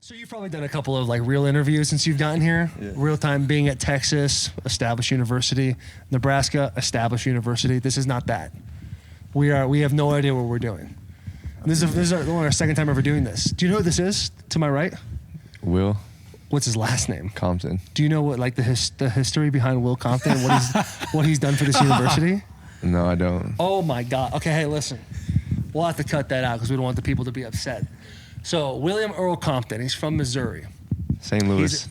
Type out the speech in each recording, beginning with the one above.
So you've probably done a couple of like real interviews since you've gotten here. Yeah. Real time being at Texas, established university, Nebraska, established university. This is not that. We have no idea what we're doing. This is our second time ever doing this. Do you know who this is? To my right. Will What's his last name? Compton. Do you know what like the history behind Will Compton? What he's done for this university? No, I don't. Oh my God. Okay, hey, listen. We'll have to cut that out because we don't want the people to be upset. So William Earl Compton, he's from Missouri. St. Louis.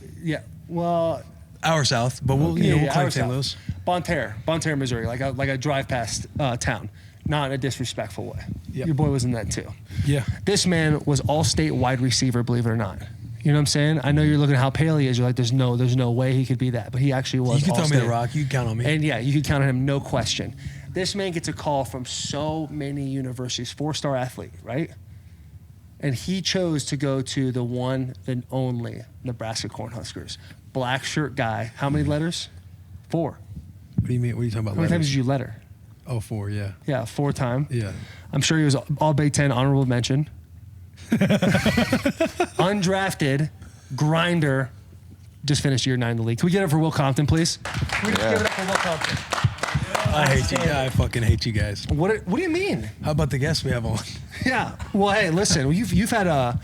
Well, Our South, but we'll claim St. Louis. Bonterre, Missouri, like a drive past town, not in a disrespectful way. Yep. Your boy was in that too. Yeah. This man was all-state wide receiver, believe it or not. You know what I'm saying? I know you're looking at how pale he is. You're like, there's no way he could be that, but he actually was. You can throw me all-state. the rock. You can count on me. And yeah, you can count on him, no question. This man gets a call from so many universities, 4-star athlete, right? And he chose to go to the one and only Nebraska Cornhuskers. Black shirt guy. How many letters? 4. What do you mean? What are you talking about? How many times did you letter? Oh, 4, yeah. Yeah, 4 time. Yeah. I'm sure he was all Big Ten honorable mention. Undrafted, grinder, just finished year 9 in the league. Can we get it for Will Compton, please? Can we give it up for Will Compton? I hate you guys. I fucking hate you guys. What do you mean? How about the guests we have on? Yeah. Well, hey, listen, you've had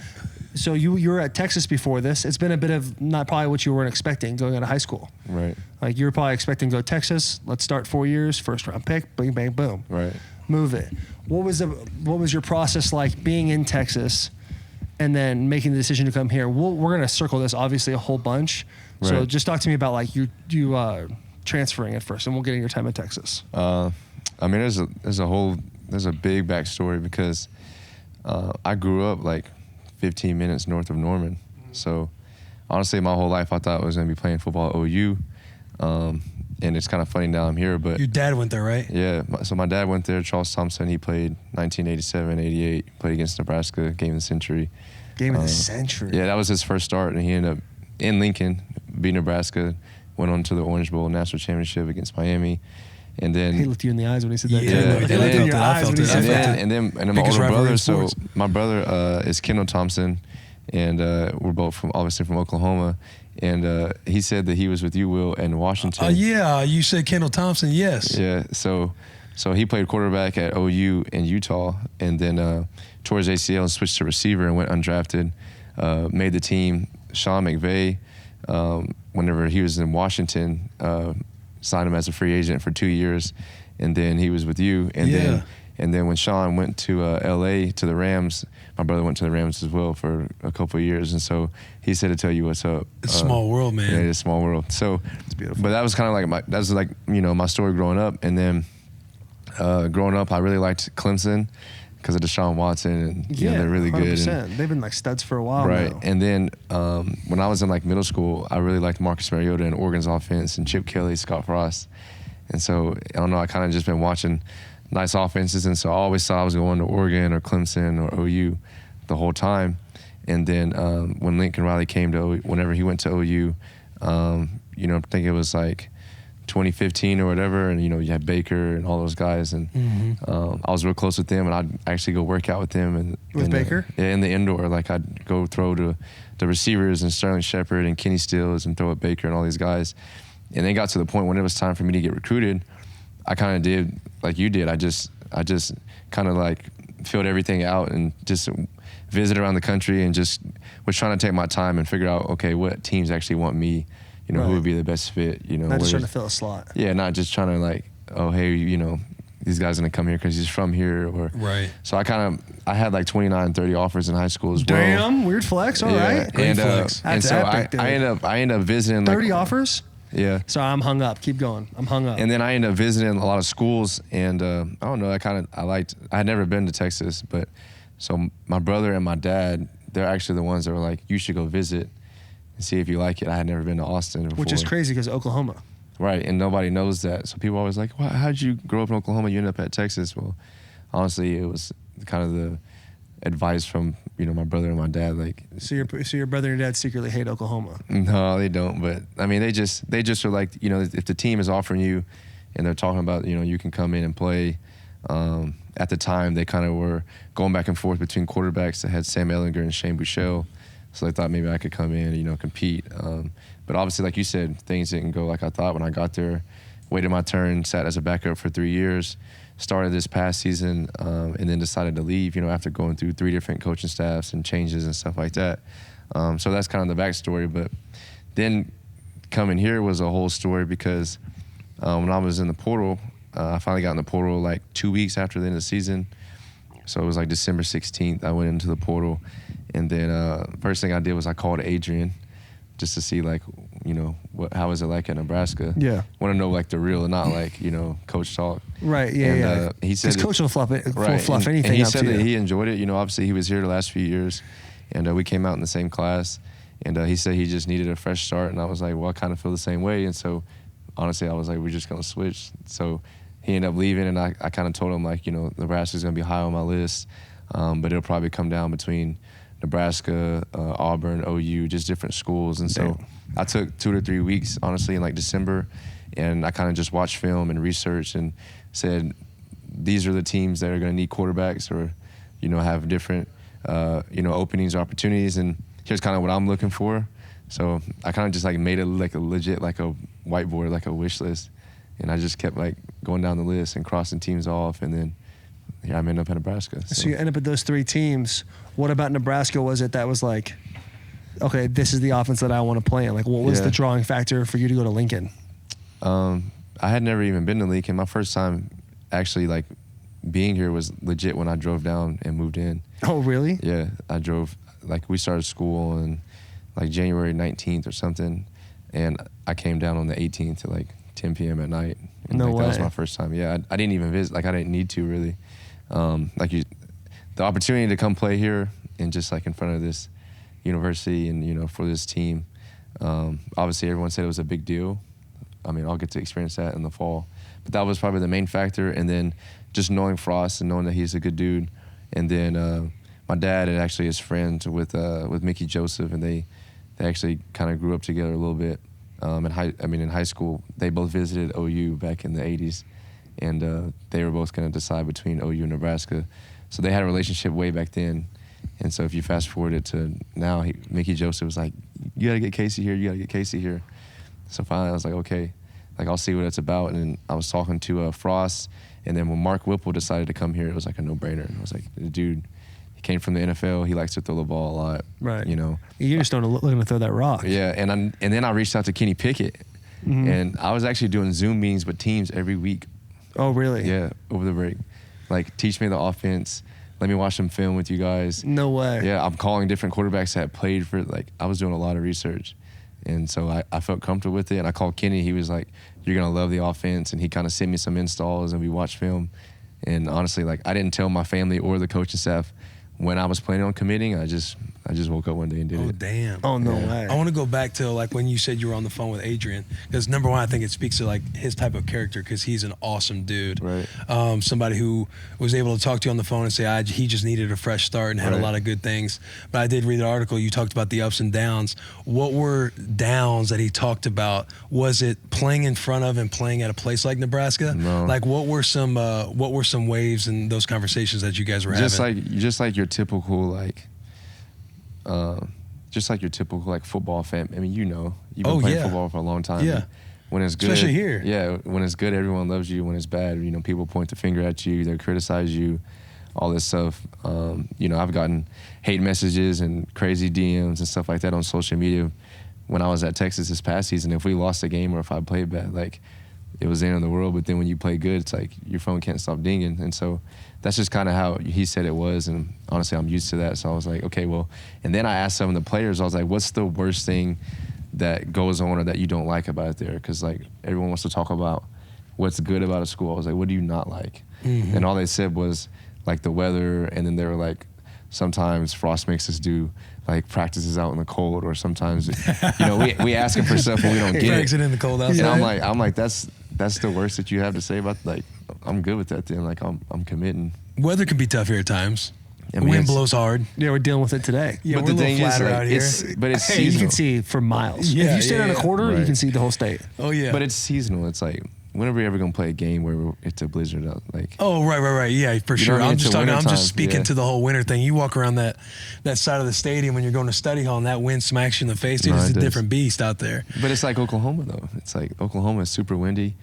so you were at Texas before this. It's been a bit of not probably what you weren't expecting going out of high school. Right. Like you were probably expecting to go to Texas. Let's start 4 years, first round pick, bang, bang, boom. Right. Move it. What was your process like being in Texas and then making the decision to come here? We're gonna circle this obviously a whole bunch. Right. So just talk to me about like you transferring at first, and we'll get in your time in Texas. I mean, there's a big backstory because I grew up like 15 minutes north of Norman. So honestly, my whole life I thought I was gonna be playing football at OU. And it's kind of funny now I'm here, but Your dad went there, right? yeah. So my dad went there. Charles Thompson. He played 1987, 88. Played against Nebraska, game of the century. Game of the century. Yeah, that was his first start, and he ended up in Lincoln, beat Nebraska, went on to the Orange Bowl national championship against Miami, and then He looked you in the eyes when he said that. Yeah, too. no, He he looked did. in your I eyes felt when he it. said that. and then my Biggest older rivalry brother. in So sports. my brother is Kendall Thompson, and we're both obviously from Oklahoma. And he said that he was with you, Will, in Washington. Yeah, you said Kendall Thompson, yes. Yeah. So he played quarterback at OU in Utah, and then tore his ACL and switched to receiver and went undrafted. Made the team. Sean McVay, whenever he was in Washington, signed him as a free agent for 2 years, and then he was with you. And then when Sean went to LA to the Rams, my brother went to the Rams as well for a couple of years, and so he said to tell you what's up. It's a small world, man. Yeah, it's a small world. So It's beautiful. but that was kind of like my story growing up, and then growing up I really liked Clemson because of Deshaun Watson, and you know, they're really 100%. good. And, They've been like studs for a while right. now. And then when I was in like middle school, I really liked Marcus Mariota and Oregon's offense, and Chip Kelly, Scott Frost. And so I don't know, I kind of just been watching nice offenses, and so I always thought I was going to Oregon or Clemson or OU the whole time. And then when Lincoln Riley came to OU, whenever he went to OU, I think it was like 2015 or whatever, and you had Baker and all those guys, and I was real close with them, and I'd actually go work out with them and With Baker? in the indoor. Like I'd go throw to the receivers and Sterling Shepard and Kenny Stills and throw at Baker and all these guys. And then it got to the point when it was time for me to get recruited, I kind of did like you did. I just kind of like filled everything out and just visited around the country and just was trying to take my time and figure out, okay, what teams actually want me, Right. who would be the best fit, Not just trying to fill a slot. Yeah, not just trying to like, oh, hey, these guys going to come here because he's from here. Or Right. So I had like 29, 30 offers in high school as well. Damn, weird flex. All right. Great And, flex. and That's so epic, dude. I ended up visiting 30 like, offers? Yeah. Sorry, I'm hung up. Keep going. I'm hung up. And then I ended up visiting a lot of schools, and I don't know, I had never been to Texas, but so my brother and my dad, they're actually the ones that were like, you should go visit and see if you like it. I had never been to Austin before. Which is crazy because Oklahoma. Right, and nobody knows that. So people are always like, well, how'd you grow up in Oklahoma? You end up at Texas. Well, honestly, it was kind of the advice from, my brother and my dad. Like, So your brother and dad secretly hate Oklahoma. no, they don't. But I mean, they just are like, if the team is offering you and they're talking about, you can come in and play. At the time, they kind of were going back and forth between quarterbacks that had Sam Ehlinger and Shane Buechele. So they thought maybe I could come in and, compete. But obviously, like you said, things didn't go like I thought when I got there. Waited my turn, sat as a backup for 3 years, started this past season, and then decided to leave, after going through 3 different coaching staffs and changes and stuff like that. So that's kind of the backstory. But then coming here was a whole story because when I was in the portal, I finally got in the portal like 2 weeks after the end of the season. So it was like December 16th, I went into the portal. And then first thing I did was I called Adrian just to see like, how is it like in Nebraska? Yeah. Want to know like the real and not like, coach talk. Right, yeah, and, he said because coach will fluff right, anything and he up said to that you. he enjoyed it. Obviously he was here the last few years, and we came out in the same class. And he said he just needed a fresh start. And I was like, well, I kind of feel the same way. And so honestly, I was like, we're just going to switch. So he ended up leaving, and I kind of told him like, Nebraska's going to be high on my list, but it'll probably come down between Nebraska, Auburn, OU, just different schools. And so I took 2 to 3 weeks, honestly, in like December, and I kind of just watched film and research and said, these are the teams that are going to need quarterbacks or, have different, openings or opportunities, and here's kind of what I'm looking for. So I kind of just like made it like a legit, like a whiteboard, like a wish list. And I just kept like going down the list and crossing teams off, and then here I ended up in Nebraska. So you end up at those 3 teams. What about Nebraska was it that was like, okay, this is the offense that I want to play in? Like, what was the drawing factor for you to go to Lincoln? I had never even been to Lincoln. My first time actually like being here was legit when I drove down and moved in. Oh, really? Yeah, I drove, like we started school on like January 19th or something, and I came down on the 18th at like 10 p.m. at night. And No like, way. That was my first time. Yeah, I didn't even visit. Like I didn't need to really. The opportunity to come play here and just like in front of this university and for this team. Obviously, everyone said it was a big deal. I mean, I'll get to experience that in the fall, but that was probably the main factor. And then just knowing Frost and knowing that he's a good dude, and then my dad actually is friends with Mickey Joseph, and they actually kind of grew up together a little bit. In high school, they both visited OU back in the 80s, and they were both going to decide between OU and Nebraska. So they had a relationship way back then. And so if you fast forward it to now, Mickey Joseph was like, you got to get Casey here, you got to get Casey here. So finally I was like, okay, like I'll see what it's about. And then I was talking to Frost, and then when Mark Whipple decided to come here, it was like a no-brainer. And I was like, the dude, he came from the NFL, he likes to throw the ball a lot. Right. You're just looking to throw that rock. Yeah, and then I reached out to Kenny Pickett, and I was actually doing Zoom meetings with teams every week. Oh, really? Yeah, over the break. Like, teach me the offense. Let me watch some film with you guys. No way. Yeah, I'm calling different quarterbacks that played for, like, I was doing a lot of research. And so I felt comfortable with it. And I called Kenny. He was like, you're going to love the offense. And he kind of sent me some installs, and we watched film. And honestly, like, I didn't tell my family or the coaching staff when I was planning on committing. I just woke up one day and did it. Oh, damn. Oh, no way. I want to go back to like when you said you were on the phone with Adrian, because number one, I think it speaks to like his type of character, because he's an awesome dude. Right. Somebody who was able to talk to you on the phone and say, he just needed a fresh start and had a lot of good things. But I did read the article. You talked about the ups and downs. What were downs that he talked about? Was it playing in front of and playing at a place like Nebraska? No. Like what were some waves in those conversations that you guys were having? Just like your typical football fan. I mean, you've been playing football for a long time. Yeah. When it's good, especially here. Yeah, when it's good, everyone loves you. When it's bad, people point the finger at you, they criticize you, all this stuff. I've gotten hate messages and crazy DMs and stuff like that on social media. When I was at Texas this past season, if we lost a game or if I played bad, like, it was the end of the world. But then when you play good, it's like your phone can't stop dinging. And so that's just kind of how he said it was. And honestly, I'm used to that. So I was like, okay, well. And then I asked some of the players, I was like, what's the worst thing that goes on or that you don't like about it there? Because, like, everyone wants to talk about what's good about a school. I was like, what do you not like? And all they said was, like, the weather. And then they were like, sometimes Frost makes us do, like, practices out in the cold, or sometimes, we ask him for stuff and we don't get it. Drags it in the cold outside. And I'm like, that's the worst that you have to say about, like, I'm good with that then. Like, I'm committing. Weather can be tough here at times. I mean, Wind blows hard. Yeah, we're dealing with it today. Yeah, but we're the a little thing is, flatter like, out here. It's Hey, you seasonal. can see for miles. Yeah, if you stand on a quarter, Right. you can see the whole state. Oh, yeah. But it's seasonal. It's like when are we ever gonna play a game where it's a blizzard out? Like, oh, right, yeah, for sure. know what I mean? I'm It's just a talking. I'm wintertime, just speaking yeah. to the whole winter thing. You walk around that side of the stadium when you're going to study hall, and that wind smacks you in the face. Dude, No, it's it a does. different beast out there. but it's like Oklahoma though. It's like Oklahoma is super windy.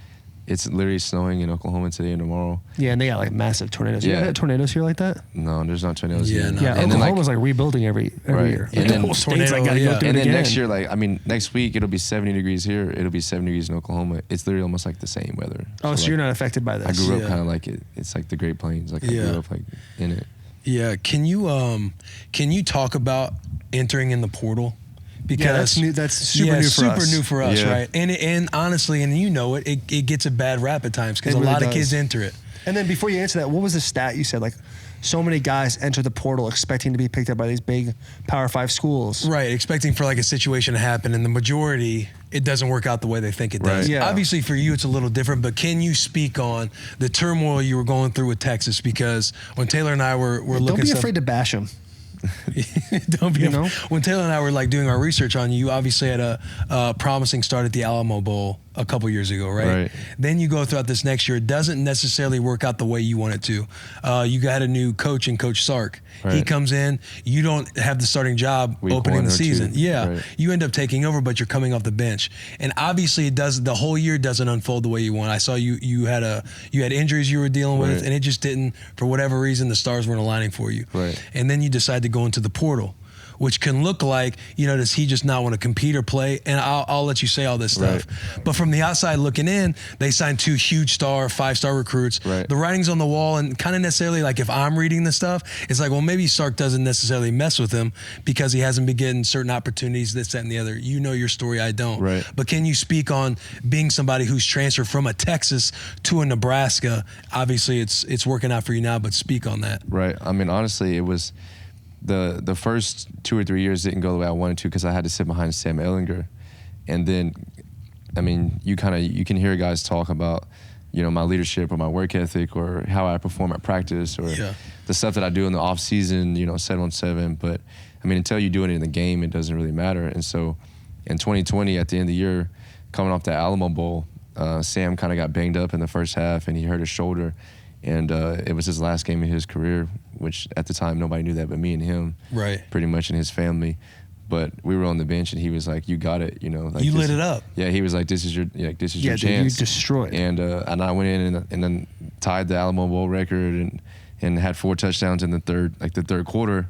It's literally snowing in Oklahoma today and tomorrow. Yeah, and they got like massive tornadoes. You Yeah. ever had tornadoes here like that? No, there's not tornadoes. Yeah, here. no. Yeah, and then Oklahoma's like rebuilding every Right. year. And Like, then- the whole state's Tornado, like, gotta yeah. go through and it then again. next year, like, I mean, next week it'll be 70 degrees here. It'll be 70 degrees in Oklahoma. It's literally almost like the same weather. Oh, so like, you're not affected by this. I grew up Yeah. kind of like it. It's like the Great Plains. Like I Yeah. grew up like in it. Yeah, can you talk about entering in the portal? Because Yeah, that's new. That's super new for us. Yeah. right? And honestly, and you know it gets a bad rap at times because It a really lot of does. kids enter it. And then before you answer that, what was the stat you said? Like, so many guys enter the portal expecting to be picked up by these big Power 5 schools. Right, expecting for like a situation to happen, and the majority, it doesn't work out the way they think it does. Right. Yeah. Obviously, for you, it's a little different, but can you speak on the turmoil you were going through with Texas? Because when Taylor and I were looking Don't be stuff- afraid to bash them. Don't be. You know? When Taylor and I were like doing our research on you, you obviously had a promising start at the Alamo Bowl a couple years ago, right? Right. Then you go throughout this next year. It doesn't necessarily work out the way you want it to. You got a new coach in Coach Sark. He Right. comes in. You don't have the starting job Week opening one the or two. season. Yeah. Right. You end up taking over, but you're coming off the bench. And obviously, it does. The whole year doesn't unfold the way you want. I saw you had injuries you were dealing with, Right. and it just didn't. For whatever reason, the stars weren't aligning for you. Right. And then you decide to go into the portal, which can look like, does he just not want to compete or play? And I'll let you say all this stuff. But from the outside looking in, they signed 2 huge 5-star recruits. Right. The writing's on the wall, and kind of necessarily like if I'm reading the stuff, it's like, well, maybe Sark doesn't necessarily mess with him because he hasn't been getting certain opportunities, this, that, and the other. You know your story, I don't. Right. But can you speak on being somebody who's transferred from a Texas to a Nebraska? Obviously, it's working out for you now, but speak on that. Right. I mean, honestly, it was the first 2 or 3 years didn't go the way I wanted to because I had to sit behind Sam Ehlinger, and then, I mean, you can hear guys talk about, my leadership or my work ethic or how I perform at practice or Yeah. the stuff that I do in the off season, 7-on-7. But I mean, until you do it in the game, it doesn't really matter. And so, in 2020, at the end of the year, coming off the Alamo Bowl, Sam kind of got banged up in the first half, and he hurt his shoulder. And it was his last game of his career, which at the time nobody knew that but me and him, Right. pretty much, and his family. But we were on the bench, and he was like, "You got it," Like You this- lit it up. Yeah, he was like, "This is your your Yeah, dude, you chance." destroyed. And I went in and then tied the Alamo Bowl record and had 4 touchdowns in the third quarter,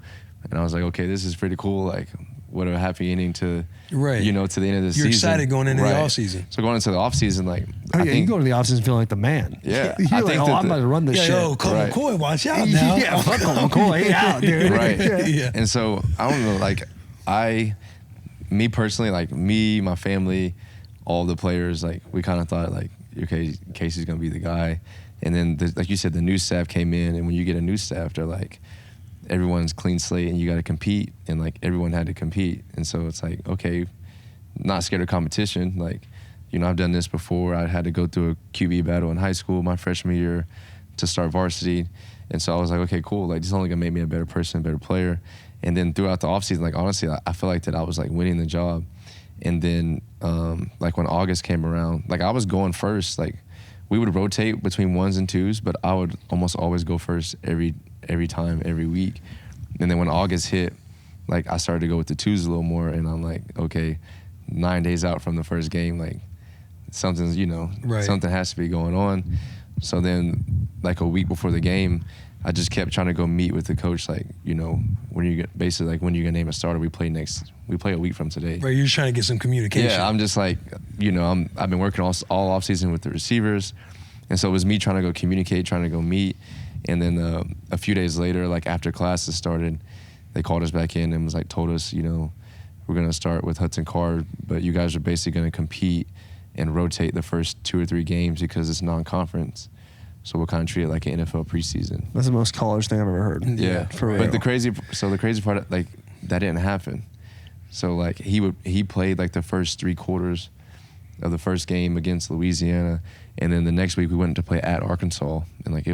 and I was like, "Okay, this is pretty cool." Like, what a happy ending to Right. to the end of the You're season. excited going into the Right. offseason. So going into the offseason, like, Oh, I yeah, think you go to the offseason feeling like the man. Yeah, You're I like, think oh, that I'm about to run this shit. Yo, Cole Right. McCoy, watch out now. Yeah, fuck McCoy. He out, dude. right. Yeah. And so I don't know, like me personally, like me, my family, all the players, like we kind of thought like, okay, Casey's gonna be the guy. And then, like you said, the new staff came in, and when you get a new staff, they're like, everyone's clean slate, and you got to compete, and like everyone had to compete, and so it's like, okay, not scared of competition. Like, I've done this before. I had to go through a QB battle in high school my freshman year to start varsity, and so I was like, okay, cool. Like, this is only gonna make me a better person, a better player. And then throughout the offseason, like honestly, I feel like that I was like winning the job. And then like when August came around, like I was going first. Like we would rotate between 1s and 2s, but I would almost always go first every time, every week. And then when August hit, like I started to go with the 2s a little more, and I'm like, okay, 9 days out from the first game, like something's, Right. something has to be going on. So then like a week before the game, I just kept trying to go meet with the coach, like, when you basically like, when are you gonna name a starter? We play a week from today. Right, you're just trying to get some communication. Yeah, I'm just like, I've been working all off season with the receivers, and so it was me trying to go communicate, trying to go meet, and then a few days later, like after classes started, they called us back in and was like, told us, we're gonna start with Hudson Card, but you guys are basically gonna compete and rotate the first 2 or 3 games because it's non-conference. So we'll kind of treat it like an NFL preseason. That's the most college thing I've ever heard. Yeah, For real. But the crazy part, like that didn't happen. So like he played like the first 3 quarters of the first game against Louisiana, and then the next week we went to play at Arkansas, and like they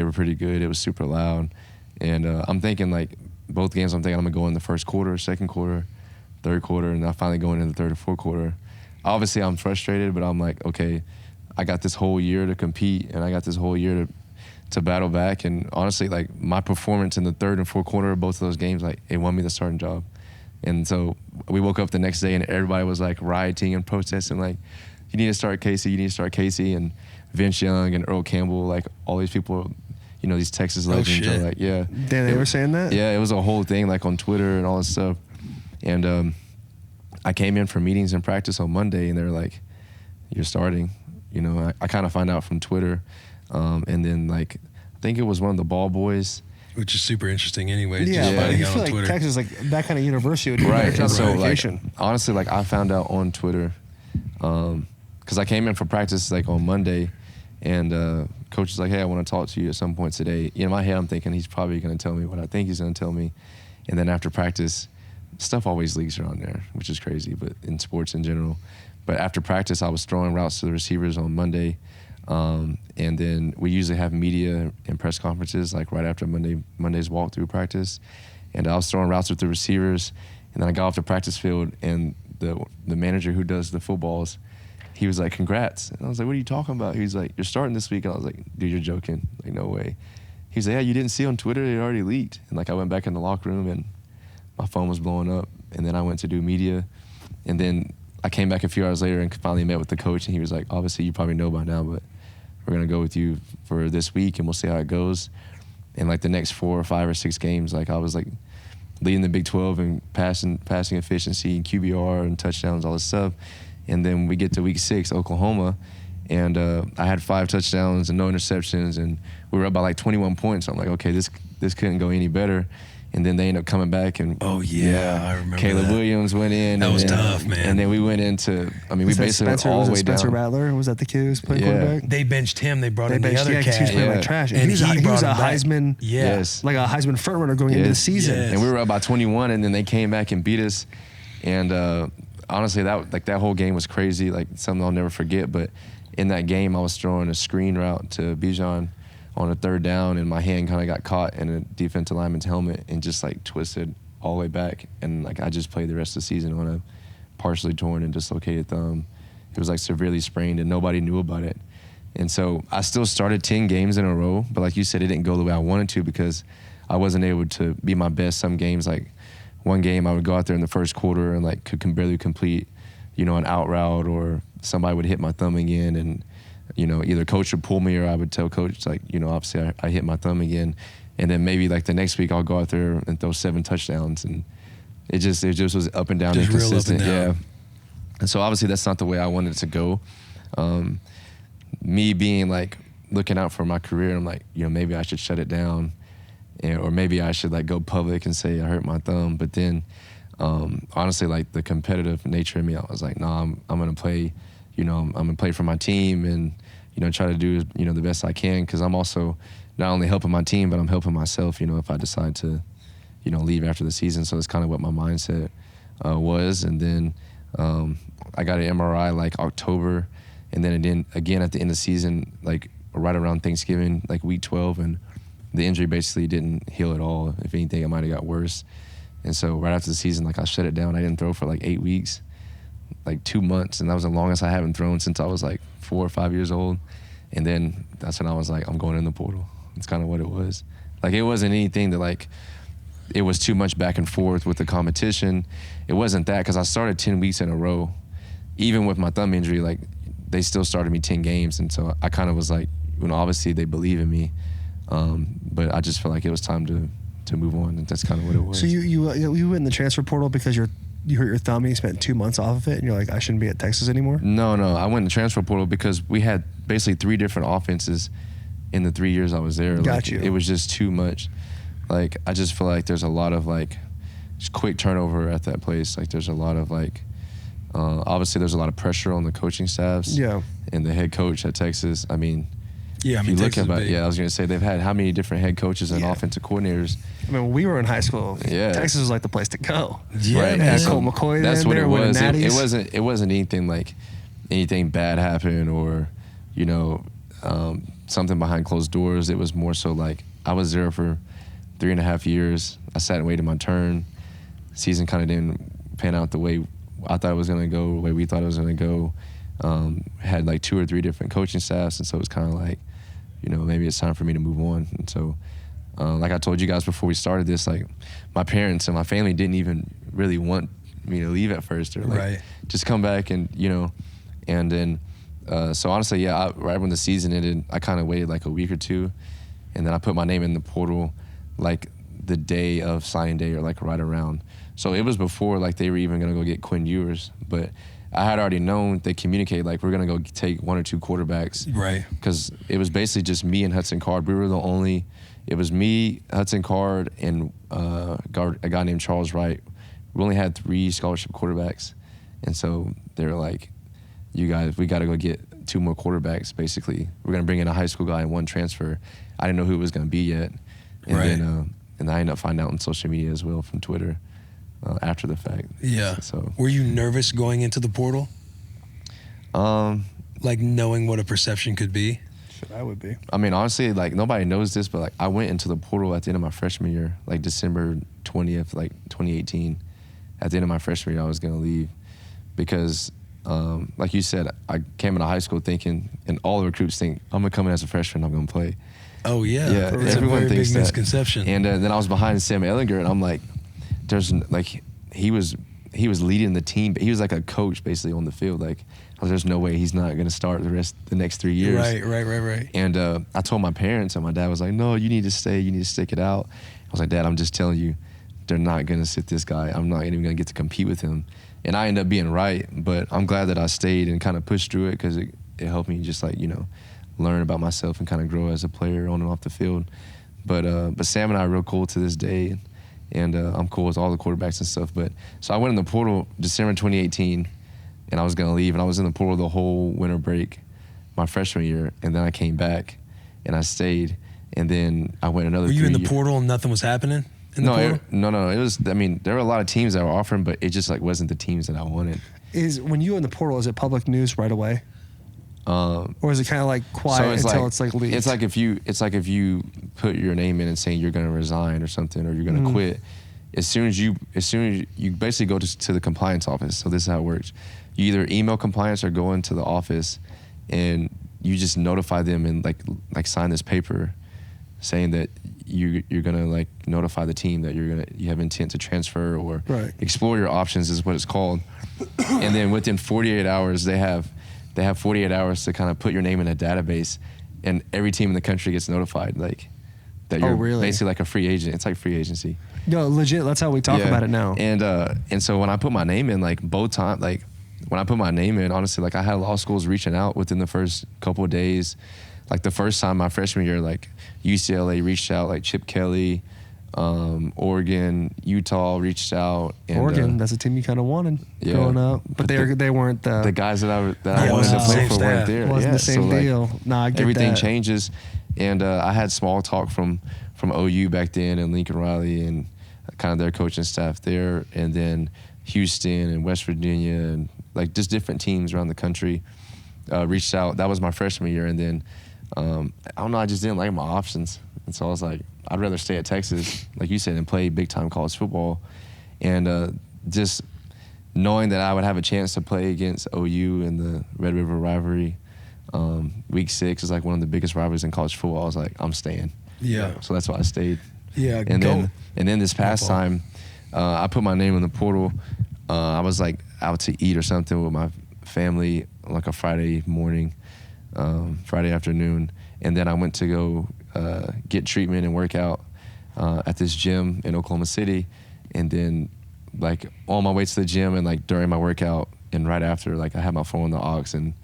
were pretty good. It was super loud, and I'm thinking like both games, I'm gonna go in the first quarter, second quarter, third quarter, and I finally go into the third or fourth quarter. Obviously I'm frustrated, but I'm like, okay, I got this whole year to compete, and I got this whole year to battle back. And honestly, like my performance in the third and fourth quarter of both of those games, like it won me the starting job. And so we woke up the next day and everybody was like rioting and protesting, like, you need to start Casey, you need to start Casey. And Vince Young and Earl Campbell, like all these people, you know, these Texas legends are like, yeah. Damn, they were saying that? Yeah, it was a whole thing like on Twitter and all this stuff. And I came in for meetings and practice on Monday and they were like, you're starting. You know, I kind of find out from Twitter. And then like, I think it was one of the ball boys. Which is super interesting anyway. Yeah, just but finding you out feel on like Twitter. Texas, like that kind of university would do Right, that and so like, communication. honestly, like I found out on Twitter, because I came in for practice like on Monday, and coach was like, hey, I want to talk to you at some point today. In my head, I'm thinking he's probably going to tell me what I think he's going to tell me, and then after practice, stuff always leaks around there, which is crazy, but in sports in general. But after practice, I was throwing routes to the receivers on Monday, and then we usually have media and press conferences like right after Monday's walkthrough practice, and I was throwing routes with the receivers, and then I got off the practice field, and the manager who does the footballs, he was like, congrats. And I was like, what are you talking about? He was like, you're starting this week. And I was like, dude, you're joking. Like, no way. He was like, yeah, you didn't see on Twitter, it already leaked. And like I went back in the locker room and my phone was blowing up, and then I went to do media, and then I came back a few hours later and finally met with the coach, and he was like, obviously you probably know by now, but we're going to go with you for this week and we'll see how it goes. And like the next 4 or 5 or 6 games, like I was like leading the Big 12 and passing efficiency and QBR and touchdowns, all this stuff. And then we get to week 6, Oklahoma, and I had 5 touchdowns and no interceptions, and we were up by like 21 points. I'm like, okay, this couldn't go any better. And then they ended up coming back, and I remember Caleb that. Williams went in. That and was then, tough, man. And then we went into, I mean, Was we that basically Spencer, went all was the it way Spencer down. Rattler? Was that the kid who was playing Yeah. quarterback? They benched him. They brought in the benched- other yeah, 'cause he was cat. playing Yeah. like trash. And he was a brought him back. Heisman, Yeah. Yes. like a Heisman front runner going into the Yes. season. Yes. And we were up by 21, and then they came back and beat us. And honestly, that whole game was crazy, like something I'll never forget. But in that game, I was throwing a screen route to Bijan on a 3rd down, and my hand kind of got caught in a defensive lineman's helmet and just like twisted all the way back. And like I just played the rest of the season on a partially torn and dislocated thumb. It was like severely sprained, and nobody knew about it. And so I still started 10 games in a row, but like you said, it didn't go the way I wanted to because I wasn't able to be my best some games. Like one game I would go out there in the first quarter and like could barely complete, you know, an out route, or somebody would hit my thumb again, and you know, either coach would pull me or I would tell coach, like, you know, obviously I hit my thumb again. And then maybe like the next week I'll go out there and throw 7 touchdowns, and it just was up and down, Just real up and inconsistent. down. Yeah. And so obviously that's not the way I wanted it to go. Me being like looking out for my career, I'm like, you know, maybe I should shut it down, or maybe I should like go public and say I hurt my thumb. But then honestly, like the competitive nature in me, I was like, no, I'm gonna play. You know, I'm gonna play for my team, and you know, try to do, you know, the best I can, because I'm also not only helping my team, but I'm helping myself. You know, if I decide to, you know, leave after the season. So it's kind of what my mindset was. And then I got an MRI like October, and then again at the end of the season, like right around Thanksgiving, like week 12, and the injury basically didn't heal at all. If anything, it might have got worse. And so right after the season, like I shut it down. I didn't throw for like 8 weeks. Like 2 months, and that was the longest I haven't thrown since I was like 4 or 5 years old. And then that's when I was like, I'm going in the portal. It's kind of what it was. Like it wasn't anything that like, it was too much back and forth with the competition. It wasn't that, because I started 10 weeks in a row. Even with my thumb injury, like they still started me 10 games. And so I kind of was like, you know, obviously they believe in me. But I just felt like it was time to move on, and that's kind of what it was. So you went in the transfer portal because you hurt your thumb and you spent 2 months off of it, and you're like, I shouldn't be at Texas anymore? No. I went in the transfer portal because we had basically 3 different offenses in the 3 years I was there. Got like, you. It was just too much. Like, I just feel like there's a lot of, like, just quick turnover at that place. Like, there's a lot of, like, obviously there's a lot of pressure on the coaching staffs. Yeah. And the head coach at Texas, I mean, Yeah, I if mean, you look Texas about, is big. I was going to say, they've had how many different head coaches and Yeah. offensive coordinators. I mean, when we were in high school, Yeah. Texas was like the place to go. Yeah, Right. man. And So Colt McCoy that's then what there it winning was. natties. It wasn't anything like anything bad happened, or, you know, something behind closed doors. It was more so like I was there for 3.5 years. I sat and waited my turn. Season kind of didn't pan out the way I thought it was going to go, the way we thought it was going to go. had like 2 or 3 different coaching staffs, and so it was kind of like, maybe it's time for me to move on. And so, like I told you guys before we started this, like my parents and my family didn't even really want me to leave at first, or like just come back and and then so honestly, yeah, right when the season ended, I kind of waited like a week or 2, and then I put my name in the portal like the day of signing day, or like right around. So it was before like they were even gonna go get Quinn Ewers, but I had already known they communicated like we're gonna go take 1 or 2 quarterbacks, right? Because it was basically just me and Hudson Card. We were the only. It was me, Hudson Card, and a guy named Charles Wright. We only had 3 scholarship quarterbacks, and so they were like, "You guys, we got to go get 2 more quarterbacks. Basically, we're gonna bring in a high school guy and 1 transfer." I didn't know who it was gonna be yet, and then and I ended up finding out on social media as well from Twitter after the fact. Yeah. So were you nervous going into the portal? Like knowing what a perception could be? I would be. I mean, honestly, like nobody knows this, but like I went into the portal at the end of my freshman year, like December 20th, like 2018. At the end of my freshman year, I was gonna leave because, like you said, I came into high school thinking, and all the recruits think I'm gonna come in as a freshman, I'm gonna play. Oh yeah, it's everyone a very thinks big that. Misconception. And then I was behind Sam Ellinger, and I'm like, he was leading the team, but he was like a coach basically on the field. Like, there's no way he's not going to start the next 3 years. Right. And I told my parents, and my dad was like, "No, you need to stay. You need to stick it out." I was like, "Dad, I'm just telling you, they're not going to sit this guy. I'm not even going to get to compete with him." And I ended up being right, but I'm glad that I stayed and kind of pushed through it, because it helped me just like learn about myself and kind of grow as a player on and off the field. But Sam and I are real cool to this day, and I'm cool with all the quarterbacks and stuff. But so I went in the portal December 2018. And I was going to leave, and I was in the portal the whole winter break my freshman year, and then I came back, and I stayed, and then I went another 3 years. Were you in the portal and nothing was happening in the portal? No. It was, I mean, there were a lot of teams that were offering, but it just like wasn't the teams that I wanted. When you were in the portal, is it public news right away? Or is it kind of like quiet until it's like leaked? It's like if you put your name in and saying you're going to resign or something, or you're going to quit. As soon as you basically go to the compliance office. So this is how it works. You either email compliance or go into the office, and you just notify them and like sign this paper saying that you're gonna like notify the team that you have intent to transfer or explore your options, is what it's called. And then within 48 hours, they have 48 hours to kind of put your name in a database, and every team in the country gets notified like that you're basically like a free agent. It's like free agency. No, legit. That's how we talk about it now. And so when I put my name in, like both times, like when I put my name in, honestly, like I had law schools reaching out within the first couple of days. Like the first time my freshman year, like UCLA reached out, like Chip Kelly, Oregon, Utah reached out. And, Oregon, that's a team you kind of wanted growing up, but they weren't the guys that I wanted to play for weren't there. Wasn't the same deal. I get everything that. changes, and I had small talk from OU back then, and Lincoln Riley and kind of their coaching staff there, and then Houston and West Virginia and like just different teams around the country reached out. That was my freshman year, and then I don't know, I just didn't like my options, and so I was like, I'd rather stay at Texas, like you said, and play big time college football. And just knowing that I would have a chance to play against OU in the Red River rivalry, week 6 is like one of the biggest rivalries in college football. I was like, I'm staying. Yeah. So that's why I stayed. Yeah. And then this past time, I put my name in the portal. I was like out to eat or something with my family like a Friday morning, Friday afternoon, and then I went to go get treatment and work out at this gym in Oklahoma City, and then like on my way to the gym and like during my workout and right after, like I had my phone on the aux, and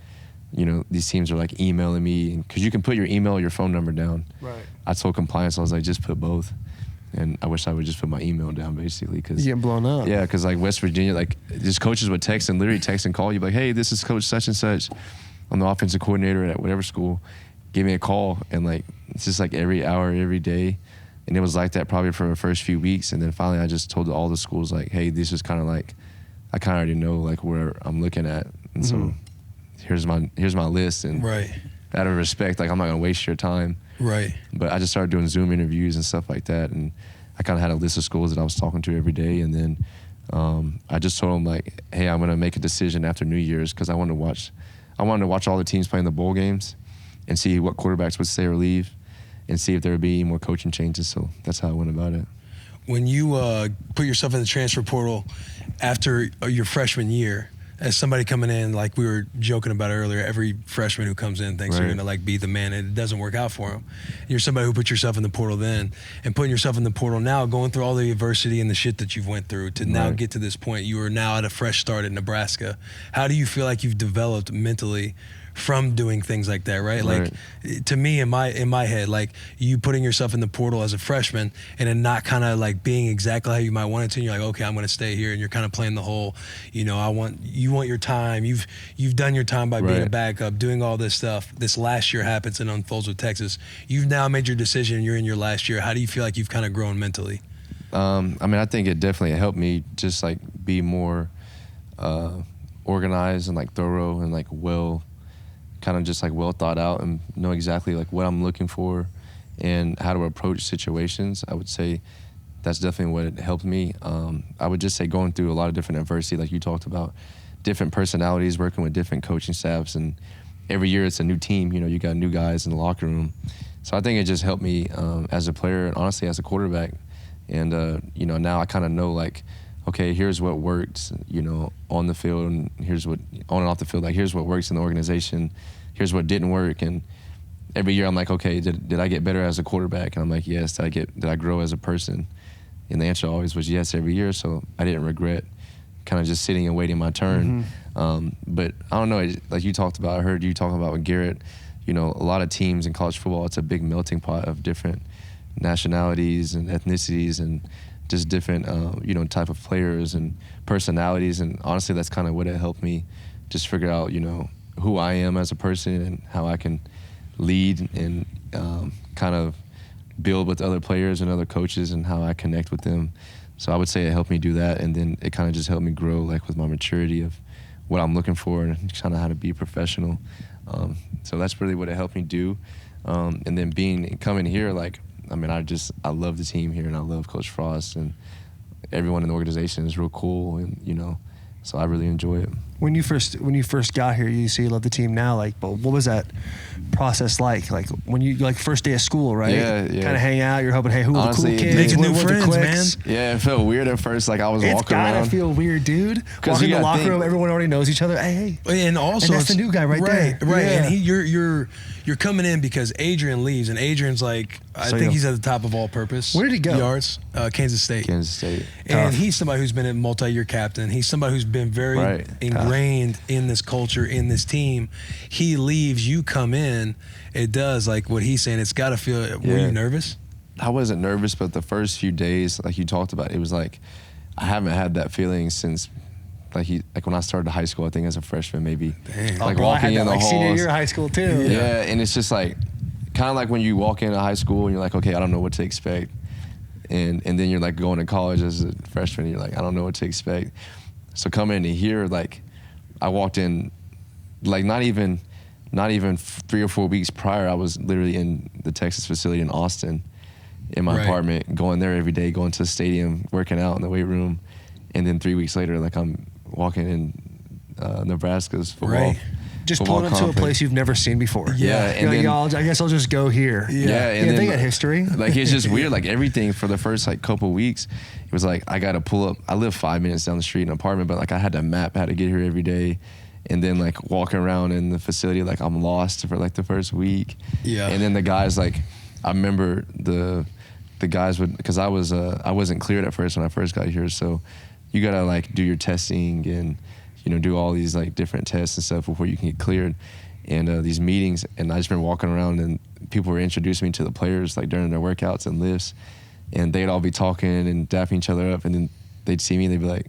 these teams are like emailing me, because you can put your email or your phone number down. Right. I told compliance, I was like, just put both. And I wish I would just put my email down, basically. Cause, you getting blown up. Yeah, because like West Virginia, like just coaches would literally text and call you, like, hey, this is Coach such and such. I'm the offensive coordinator at whatever school. Give me a call. And like, it's just like every hour, every day. And it was like that probably for the first few weeks. And then finally I just told all the schools, like, hey, this is kind of like, I kind of already know like where I'm looking at. And so here's my list. And out of respect, like I'm not going to waste your time. Right. But I just started doing Zoom interviews and stuff like that, and I kind of had a list of schools that I was talking to every day, and then I just told them like, hey, I'm going to make a decision after New Year's, because I want to watch I wanted to watch all the teams playing the bowl games and see what quarterbacks would stay or leave and see if there would be any more coaching changes. So that's how I went about it. When you put yourself in the transfer portal after your freshman year, as somebody coming in, like we were joking about earlier, every freshman who comes in thinks they're going to like be the man, and it doesn't work out for them. You're somebody who put yourself in the portal then, and putting yourself in the portal now, going through all the adversity and the shit that you've went through to now get to this point. You are now at a fresh start at Nebraska. How do you feel like you've developed mentally from doing things like that, right? Like, to me, in my head, like you putting yourself in the portal as a freshman and then not kind of like being exactly how you might want it to, and you're like, okay, I'm going to stay here, and you're kind of playing the whole, you want your time. You've done your time by being a backup, doing all this stuff. This last year happens and unfolds with Texas. You've now made your decision, and you're in your last year. How do you feel like you've kind of grown mentally? I mean, I think it definitely helped me just like be more organized and like thorough and like well thought out, and know exactly like what I'm looking for and how to approach situations. I would say that's definitely what it helped me. I would just say going through a lot of different adversity, like you talked about, different personalities, working with different coaching staffs, and every year it's a new team. You got new guys in the locker room. So I think it just helped me as a player and honestly as a quarterback. And, now I kind of know like, okay, here's what worked, on the field, and here's what, on and off the field, like here's what works in the organization, here's what didn't work. And every year I'm like, okay, did I get better as a quarterback? And I'm like, yes. Did I grow as a person? And the answer always was yes every year, so I didn't regret kind of just sitting and waiting my turn. But I don't know, like you talked about, I heard you talking about with Garrett, a lot of teams in college football, it's a big melting pot of different nationalities and ethnicities and just different, type of players and personalities. And honestly, that's kind of what it helped me just figure out, who I am as a person and how I can lead and kind of build with other players and other coaches and how I connect with them. So I would say it helped me do that. And then it kind of just helped me grow like with my maturity of what I'm looking for and kind of how to be professional. So that's really what it helped me do. And then coming here, like, I mean, I love the team here, and I love Coach Frost, and everyone in the organization is real cool, and so I really enjoy it. When you first got here, you say you love the team now. Like, but what was that process like? Like when you first day of school, right? Yeah. Kind of hang out. You're hoping, hey, who are the cool kids? Making new friends, man. Yeah, it felt weird at first. Like I was walking around. It's gotta feel weird, dude. Walking in the locker room, everyone already knows each other. Hey. And also, that's the new guy right there. Right. Yeah. And you're coming in because Adrian leaves, and Adrian's like, I think he's at the top of all-purpose. Where did he go? Yards, Kansas State. Tough. And he's somebody who's been a multi-year captain. He's somebody who's been very ingrained in this culture, in this team. He leaves, you come in. It does, like what he's saying, it's got to feel, were you nervous? I wasn't nervous, but the first few days, like you talked about, it was like, I haven't had that feeling since like when I started high school, I think as a freshman, maybe. Dang. Like walking in the halls. Senior year of high school too. Yeah, and it's just like, kind of like when you walk into high school and you're like, okay, I don't know what to expect. And then you're like going to college as a freshman and you're like, I don't know what to expect. So coming into here, like I walked in, like not even 3 or 4 weeks prior, I was literally in the Texas facility in Austin in my apartment, going there every day, going to the stadium, working out in the weight room. And then 3 weeks later, like I'm walking in Nebraska's football. Just pulling up to a place you've never seen before. Yeah. And then, I guess I'll just go here. Yeah. And then, they got history. Like, it's just weird. Like, everything for the first, like, couple weeks, it was like, I got to pull up. I live 5 minutes down the street in an apartment, but, like, I had to map how to get here every day. And then, like, walking around in the facility, like, I'm lost for, like, the first week. Yeah. And then the guys, like, I remember the guys would, because I wasn't cleared at first when I first got here, so you got to, like, do your testing and, do all these like different tests and stuff before you can get cleared, and these meetings. And I just been walking around, and people were introducing me to the players like during their workouts and lifts, and they'd all be talking and dapping each other up, and then they'd see me and they'd be like,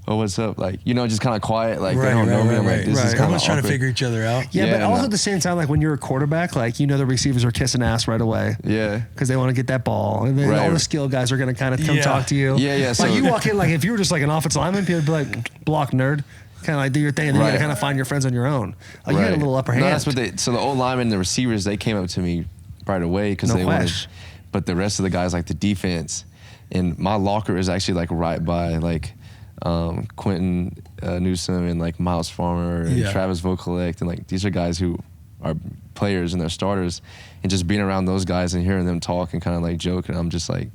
"Oh, what's up?" Like, just kind of quiet, like they don't know me. I'm like, this is kind of everyone's trying to figure each other out. Yeah, but also at the same time, like when you're a quarterback, like the receivers are kissing ass right away. Yeah, because they want to get that ball, and then all the skill guys are gonna kind of come talk to you. Yeah. Like you walk in, like if you were just like an offensive lineman, people would be like, "Block, nerd." Kind of like do your thing, and then you gotta kind of find your friends on your own. Like you had a little upper hand. No, that's what so the old linemen, the receivers, they came up to me right away because they wanted. But the rest of the guys, like the defense, and my locker is actually like right by like Quentin Newsom and like Miles Farmer and Travis Vokalek, and like these are guys who are players and they're starters, and just being around those guys and hearing them talk and kind of like joke, and I'm just like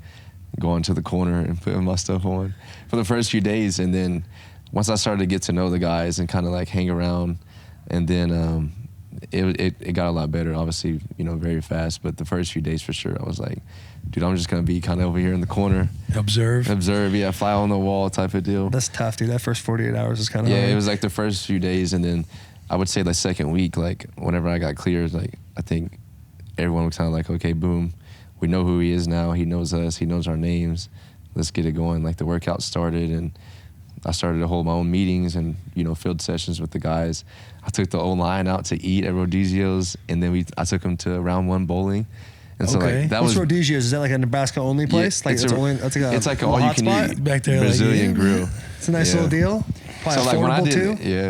going to the corner and putting my stuff on for the first few days. And then once I started to get to know the guys and kind of like hang around, and then it got a lot better, obviously, you know, very fast. But the first few days for sure, I was like, dude, I'm just gonna be kind of over here in the corner, observe, yeah, fly on the wall type of deal. That's tough, dude. That first 48 hours is kind of hard. It was like the first few days, and then I would say the second week, like whenever I got cleared, like I think everyone was kind of like, okay, boom, we know who he is now. He knows us. He knows our names. Let's get it going. Like the workout started, and I started to hold my own meetings and, you know, field sessions with the guys. I took the O-line out to eat at Rodizio's, and then I took them to round one bowling. And so like that What's was Rodizio's? Is that like a Nebraska only place? Yeah, like it's like an all you can eat back there, Brazilian grill. It's a nice little deal. Probably so like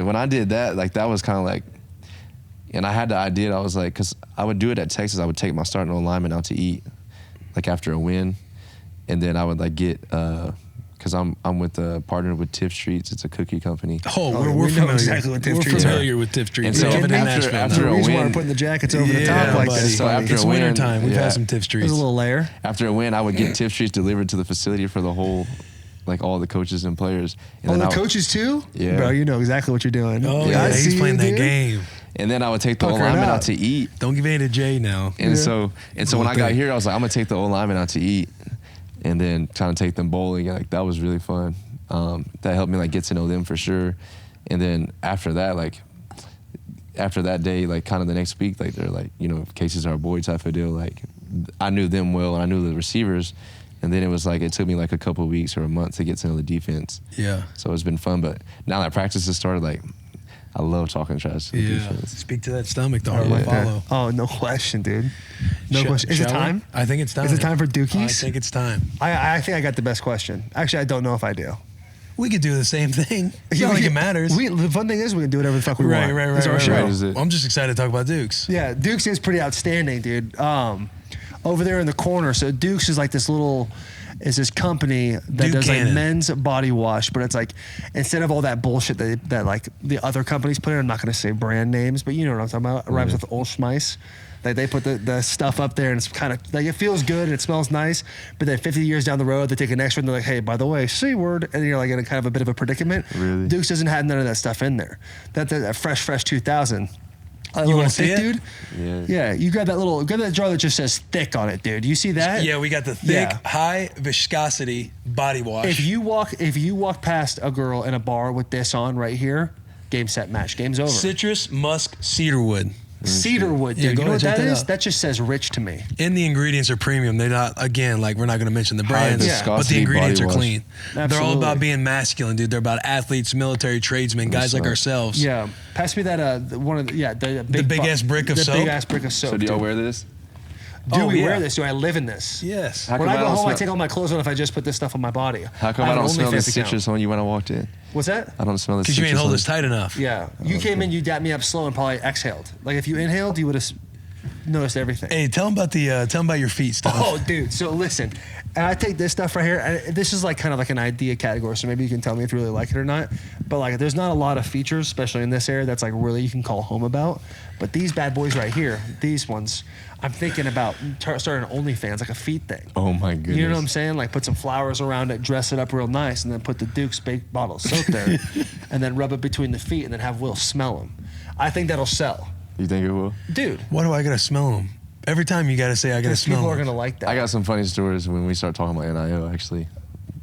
when I did that, like that was kind of like, and I had the idea. I was like, because I would do it at Texas. I would take my starting lineman out to eat, like after a win, and then I would like get. Because I'm with partnered with Tiff Streets. It's a cookie company. We're familiar. Exactly what Tiff Streets familiar with Tiff Streets. And so after a reason why win, we're putting the jackets over the top like this. So after it's a win, winter time. We've had some Tiff Streets. There's a little layer. After a win, I would get Tiff Streets delivered to the facility for the whole, like all the coaches and players. And the coaches too? Yeah. Bro, you know exactly what you're doing. Oh yeah, he's playing that game. And then I would take the O-lineman out to eat. Don't give in to Jay now. And so when I got here, I was like, I'm gonna take the O-lineman out to eat, and then trying to take them bowling. And like that was really fun. That helped me like get to know them for sure. And then after that day, like kind of the next week, like they're like, you know, Casey's our boy type of deal. Like I knew them well, and I knew the receivers. And then it was like, it took me like a couple of weeks or a month to get to know the defense. Yeah. So it's been fun. But now that practice has started, like I love talking trash to the defense. Speak to that stomach, the hard to follow. Oh, no question, dude. No question. Is it time? I think it's time. Is it time for Dookies? I think it's time. I think I got the best question. Actually, I don't know if I do. We could do the same thing. It's not like it matters. The fun thing is we can do whatever the fuck we want. Right. It's our show. Well, I'm just excited to talk about Dukes. Yeah, Dukes is pretty outstanding, dude. Over there in the corner, so Dukes is like this company that does like men's body wash, but it's like instead of all that bullshit that like the other companies put in, I'm not going to say brand names, but you know what I'm talking about. It rhymes with Old Schmeiss. Like they put the stuff up there, and it's kind of like it feels good and it smells nice, but then 50 years down the road, they take an extra and they're like, hey, by the way, C word, and you're like in a kind of a bit of a predicament. Really? Dukes doesn't have none of that stuff in there. That fresh 2000. You want to see it, dude? Yeah. You grab that jar that just says thick on it, dude. You see that? Yeah, we got the thick, high viscosity body wash. If you walk past a girl in a bar with this on right here, game, set, match. Game's over. Citrus, musk, cedarwood. Cedarwood, dude. You know what that is? That just says rich to me. And the ingredients are premium. They're not, again, like we're not going to mention the brands, but the ingredients are clean. Absolutely. They're all about being masculine, dude. They're about athletes, military tradesmen, guys like ourselves. Yeah. Pass me that, the big ass brick of soap. The big ass brick of soap. So do y'all wear this? Do we wear this? Do I live in this? Yes. When I go home, I take all my clothes on if I just put this stuff on my body. How come I don't smell the citrus on you when I walked in? What's that? I don't smell the citrus. Because you ain't hold this tight enough. Yeah. You came in, you dapped me up slow and probably exhaled. Like if you inhaled, you would have noticed everything. Hey, tell them about your feet stuff. Oh, dude. So listen, and I take this stuff right here. And this is like kind of like an idea category, so maybe you can tell me if you really like it or not. But like, there's not a lot of features, especially in this area, that's like really you can call home about. But these bad boys right here, these ones, I'm thinking about starting OnlyFans, like a feet thing. Oh my goodness. You know what I'm saying? Like put some flowers around it, dress it up real nice, and then put the Duke's baked bottle of soap there, and then rub it between the feet, and then have Will smell them. I think that'll sell. You think it will? Dude. Why do I gotta smell them? Every time you gotta say I gotta smell them. People are gonna like that. I got some funny stories when we start talking about NIL, actually.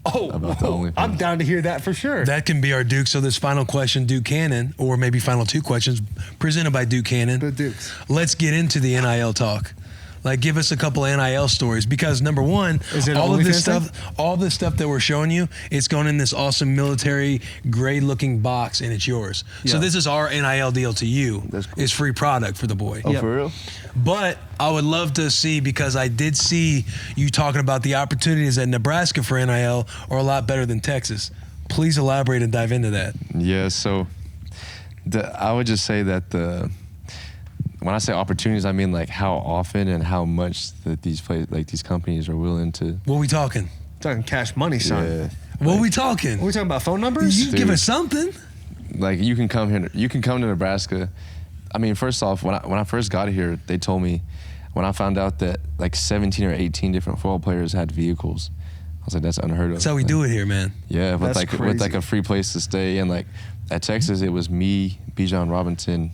I'm down to hear that for sure. That can be our Duke. So this final question, Duke Cannon, or maybe final two questions, presented by Duke Cannon. The Dukes. Let's get into the NIL talk. Like, give us a couple of NIL stories, because number one, all of this stuff that we're showing you, it's going in this awesome military gray-looking box, and it's yours. Yeah. So this is our NIL deal to you. That's cool. It's free product for the boy. Oh, for real? But I would love to see, because I did see you talking about the opportunities at Nebraska for NIL are a lot better than Texas. Please elaborate and dive into that. Yeah. So I would just say that when I say opportunities, I mean like how often and how much that these companies are willing to. What are we talking? Talking cash money, son. Yeah. What are we talking? Are we talking about phone numbers? You give us something. Like you can come here. You can come to Nebraska. I mean, first off, when I first got here, they told me when I found out that like 17 or 18 different football players had vehicles. I was like, that's unheard of. That's how we do it here, man. Yeah, with That's with like crazy. a free place to stay, and like at Texas, it was me, Bijan Robinson,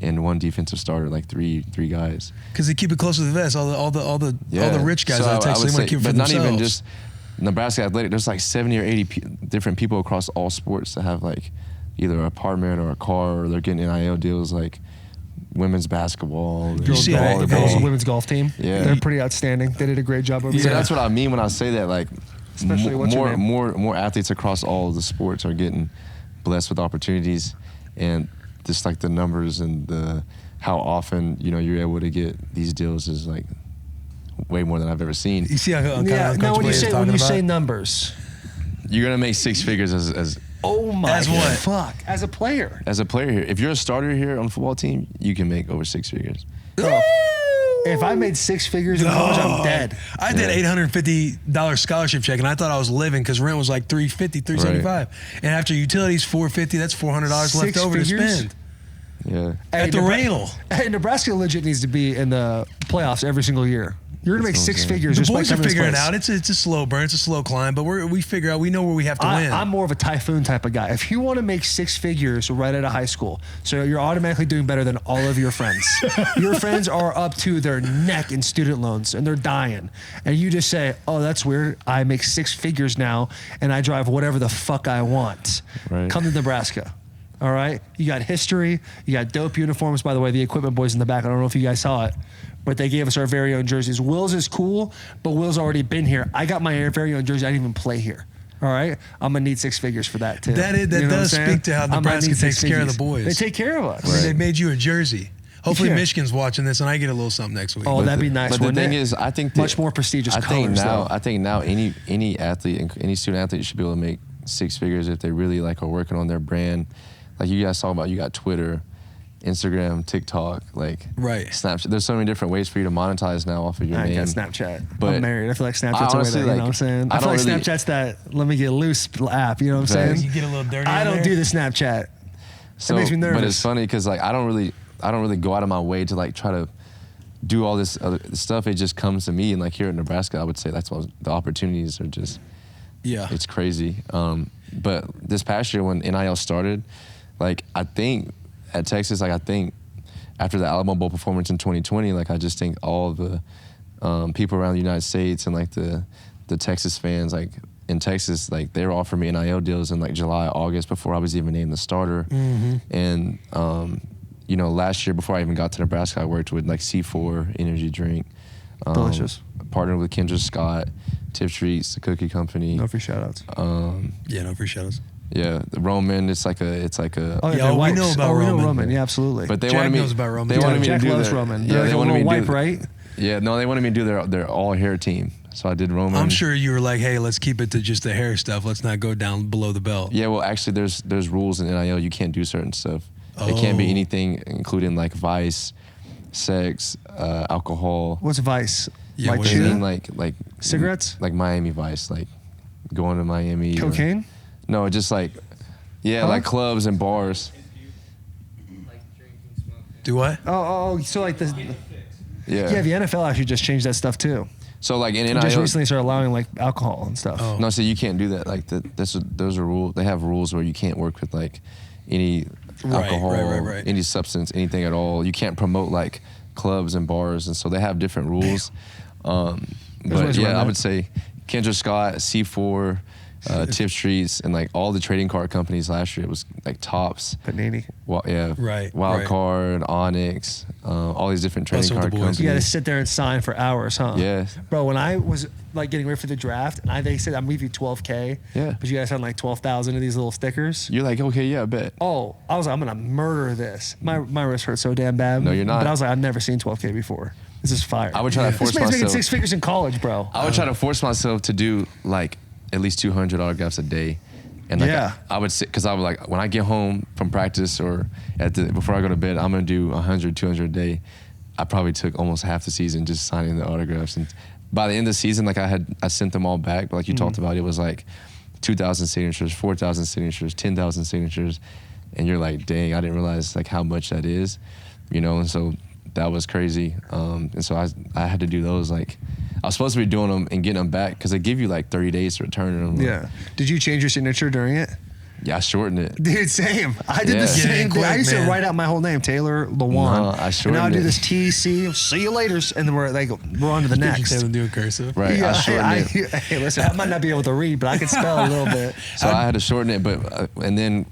and one defensive starter, like three guys. Because they keep it close to the vest. All the rich guys So out of Texas, I would they want to keep it for but not themselves. even just Nebraska Athletic. There's like 70 or 80 different people across all sports that have like either an apartment or a car, or they're getting NIL deals like women's basketball, Girls see golf, how- the girls' women's golf team. Yeah. They're pretty outstanding. They did a great job over So there. that's what I mean when I say that, like, Especially what's your name? more athletes across all of the sports are getting blessed with opportunities, and just like the numbers and the how often you're able to get these deals is like way more than I've ever seen. You see how kind Yeah. of Now, when uncomfortable you he is talking say about? numbers, You're gonna make six figures as oh my As what? fuck, as a player. a player here. If you're a starter here on the football team, you can make over six figures. Bro, if I made six figures in college, I'm dead. I did Yeah. $850 scholarship check, and I thought I was living because rent was like $350, $375, and after utilities $450. That's $400 left Six over figures? to spend Yeah. at the rail. Hey, Nebraska legit needs to be in the playoffs every single year. You're gonna make That's what I'm six saying. figures. The just by boys are coming to this figuring it place. out. It's a slow burn. It's a slow climb, but we figure out. We know where we have to win. I'm more of a typhoon type of guy. If you want to make six figures right out of high school, so you're automatically doing better than all of your friends. Your friends are up to their neck in student loans and they're dying. And you just say, oh, that's weird. I make six figures now and I drive whatever the fuck I want. Right. Come to Nebraska. All right? You got history. You got dope uniforms. By the way, the equipment boys in the back, I don't know if you guys saw it, but they gave us our very own jerseys. Will's is cool, but Will's already been here. I got my very own jersey. I didn't even play here. All right? I'm going to need six figures for that, too. That You know what I'm does saying? speak to how I might Nebraska need takes six care of the figures. boys. They take care of us. I mean, they made you a jersey. Hopefully Yeah. Michigan's watching this and I get a little something next week. Oh, that'd be nice. But the wouldn't thing it? is, I think that Much more prestigious I think colors, now, though. I think now any athlete, any student athlete should be able to make six figures if they really like are working on their brand. Like you guys talk about, you got Twitter, Instagram, TikTok, like Right. Snapchat. There's so many different ways for you to monetize now off of your I ain't name. got Snapchat. But I'm married. I feel like I Snapchat's a way honestly, to, you know like, what I'm saying? I I feel like don't really- Snapchat's that let me get loose app, you know what I'm Facts. saying? You get a little dirty I in don't there? do the Snapchat. So, makes me But nervous. it's funny because like I don't really go out of my way to like try to do all this other stuff. It just comes to me, and like here in Nebraska, I would say that's what the opportunities are just. Yeah. It's crazy. But this past year when NIL started, like I think at Texas, like I think after the Alamo Bowl performance in 2020, like I just think all the people around the United States and like the Texas fans, like in Texas, like they were offering me NIL deals in like July, August before I was even named the starter. And last year before I even got to Nebraska, I worked with like C4 Energy Drink. Delicious. Partnered with Kendra Scott, Tip Streets, the cookie company. No free shout outs. Yeah, no free shows. Yeah, the Roman. It's like a. Oh, Yeah, they're we wipes. know about We know Roman. Roman. Yeah, absolutely. But they Jack wanted me. knows about Roman. They wanted me Jack to do loves their, Roman. Yeah, They're they like a wanted me little to wipe, do right? Yeah, no, they wanted me to do their all hair team. So I did Roman. I'm sure you were like, hey, let's keep it to just the hair stuff. Let's not go down below the belt. Yeah, well, actually, there's rules in NIL. You can't do certain stuff. It can't be Oh. anything, including like vice, sex, alcohol. What's Vice? Yeah, like what is chew? that? Like Cigarettes? like Miami Vice, like going to Miami. or- Cocaine? No, just like Huh? like clubs and bars. Do what? Oh, so like the Yeah. the NFL actually just changed that stuff too. So like in They NIL, just recently started allowing like alcohol and stuff. Oh. no, so you can't do that. Like those are rules. They have rules where you can't work with like any Right, alcohol, right. any substance, anything at all. You can't promote like clubs and bars, and so they have different rules. But ways yeah, around I that. would say Kendra Scott, C4, Tip Streets, and like all the trading card companies last year. It was like Tops. Panini. Right, Wild right. Card, Onyx, all these different trading Bussin with card the boys. companies. You got to sit there and sign for hours, huh? Yes. Bro, when I was like getting ready for the draft, and they said I'm gonna give you 12K. Yeah. But you guys had like 12,000 of these little stickers. You're like, okay, yeah, I bet. Oh, I was like, I'm gonna murder this. My wrist hurt so damn bad. No, you're not. But I was like, I've never seen 12K before. This is fire. I would try to This force man's making myself. six figures in college, bro. I would try to force myself to do like at least 200 autographs a day. And like Yeah. I would sit, because I would like, when I get home from practice or before I go to bed, I'm going to do 100, 200 a day. I probably took almost half the season just signing the autographs. And by the end of the season, like I sent them all back. But like you talked about, it was like 2,000 signatures, 4,000 signatures, 10,000 signatures, and you're like, dang, I didn't realize like how much that is, you know. And so that was crazy. And so I had to do those. Like, I was supposed to be doing them and getting them back because they give you like 30 days to return them. Yeah. Did you change your signature during it? Yeah, I shortened it. Dude, same. I did the same thing. I used to write out my whole name, Taylor Lewan. No, I shortened it. And now I do this TC, see you later, and then we're on to the next. Taylor doing cursive. Right, Yeah, I shortened it. Hey, listen, I might not be able to read, but I can spell a little bit. So I had to shorten it, but and then